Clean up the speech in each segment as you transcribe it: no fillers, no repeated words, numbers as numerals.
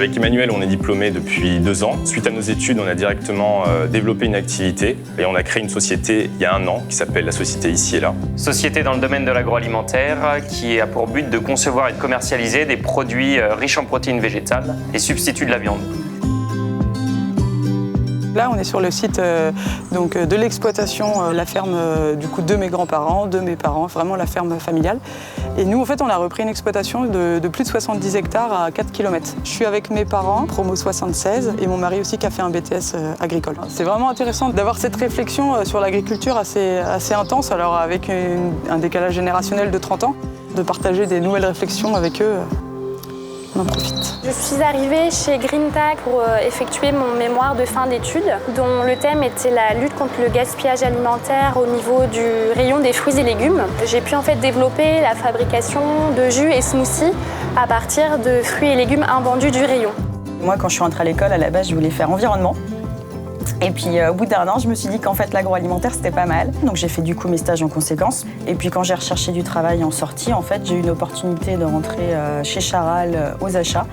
Avec Emmanuel, on est diplômé depuis 2 ans. Suite à nos études, on a directement développé une activité et on a créé une société il y a 1 an qui s'appelle la société Ici et Là. Société dans le domaine de l'agroalimentaire qui a pour but de concevoir et de commercialiser des produits riches en protéines végétales et substituts de la viande. Là, on est sur le site de l'exploitation, la ferme du coup, de mes grands-parents, de mes parents, vraiment la ferme familiale. Et nous, en fait, on a repris une exploitation de plus de 70 hectares à 4 km. Je suis avec mes parents, promo 76, et mon mari aussi qui a fait un BTS agricole. C'est vraiment intéressant d'avoir cette réflexion sur l'agriculture assez intense, alors avec un décalage générationnel de 30 ans, de partager des nouvelles réflexions avec eux. On en profite. Je suis arrivée chez GreenTag pour effectuer mon mémoire de fin d'études, dont le thème était la lutte contre le gaspillage alimentaire au niveau du rayon des fruits et légumes. J'ai pu en fait développer la fabrication de jus et smoothies à partir de fruits et légumes invendus du rayon. Moi, quand je suis rentrée à l'école, à la base, je voulais faire environnement. Et puis au bout d'1 an, je me suis dit qu'en fait l'agroalimentaire c'était pas mal. Donc j'ai fait du coup mes stages en conséquence. Et puis quand j'ai recherché du travail en sortie, en fait j'ai eu une opportunité de rentrer chez Charal aux achats.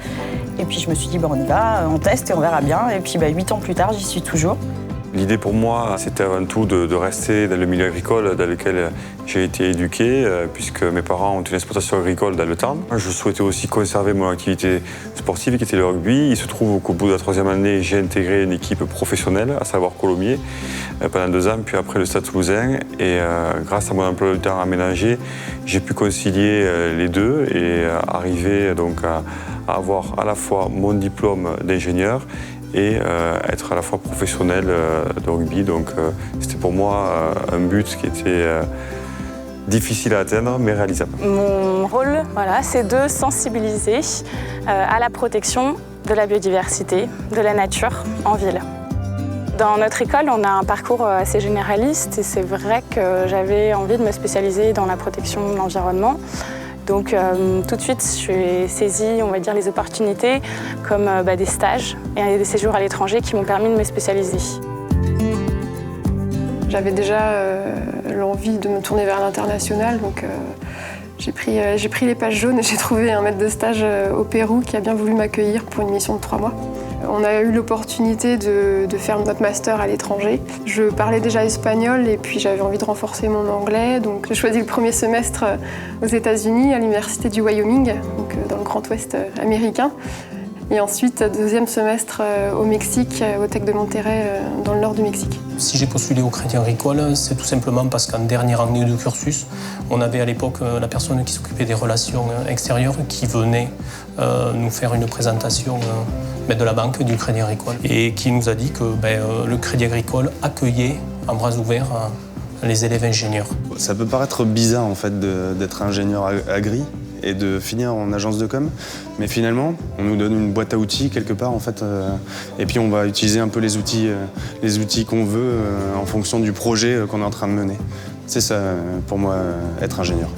Et puis je me suis dit on y va, on teste et on verra bien. Et puis 8 ans plus tard, j'y suis toujours. L'idée pour moi, c'était avant tout de rester dans le milieu agricole dans lequel j'ai été éduqué, puisque mes parents ont une exploitation agricole dans le Tarn. Je souhaitais aussi conserver mon activité sportive qui était le rugby. Il se trouve qu'au bout de la 3e année, j'ai intégré une équipe professionnelle, à savoir Colomiers, pendant 2 ans, puis après le Stade Toulousain. Et grâce à mon emploi du temps aménagé, j'ai pu concilier les deux et arriver donc à avoir à la fois mon diplôme d'ingénieur et être à la fois professionnel de rugby. Donc c'était pour moi un but qui était difficile à atteindre mais réalisable. Mon rôle, c'est de sensibiliser à la protection de la biodiversité, de la nature en ville. Dans notre école, on a un parcours assez généraliste et c'est vrai que j'avais envie de me spécialiser dans la protection de l'environnement. Donc tout de suite, j'ai saisi, on va dire, les opportunités comme des stages et des séjours à l'étranger qui m'ont permis de me spécialiser. J'avais déjà l'envie de me tourner vers l'international, donc j'ai pris les pages jaunes et j'ai trouvé un maître de stage au Pérou qui a bien voulu m'accueillir pour une mission de 3 mois. On a eu l'opportunité de faire notre master à l'étranger. Je parlais déjà espagnol et puis j'avais envie de renforcer mon anglais. Donc j'ai choisi le premier semestre aux États-Unis, à l'université du Wyoming, donc dans le Grand Ouest américain. Et ensuite, 2e semestre au Mexique, au Tec de Monterrey, dans le nord du Mexique. Si j'ai postulé au Crédit Agricole, c'est tout simplement parce qu'en dernière année de cursus, on avait à l'époque la personne qui s'occupait des relations extérieures qui venait nous faire une présentation de la banque du Crédit Agricole et qui nous a dit que le Crédit Agricole accueillait en bras ouverts les élèves ingénieurs. Ça peut paraître bizarre en fait d'être ingénieur agri et de finir en agence de com, mais finalement on nous donne une boîte à outils quelque part en fait, et puis on va utiliser un peu les outils qu'on veut en fonction du projet qu'on est en train de mener. C'est ça pour moi être ingénieur.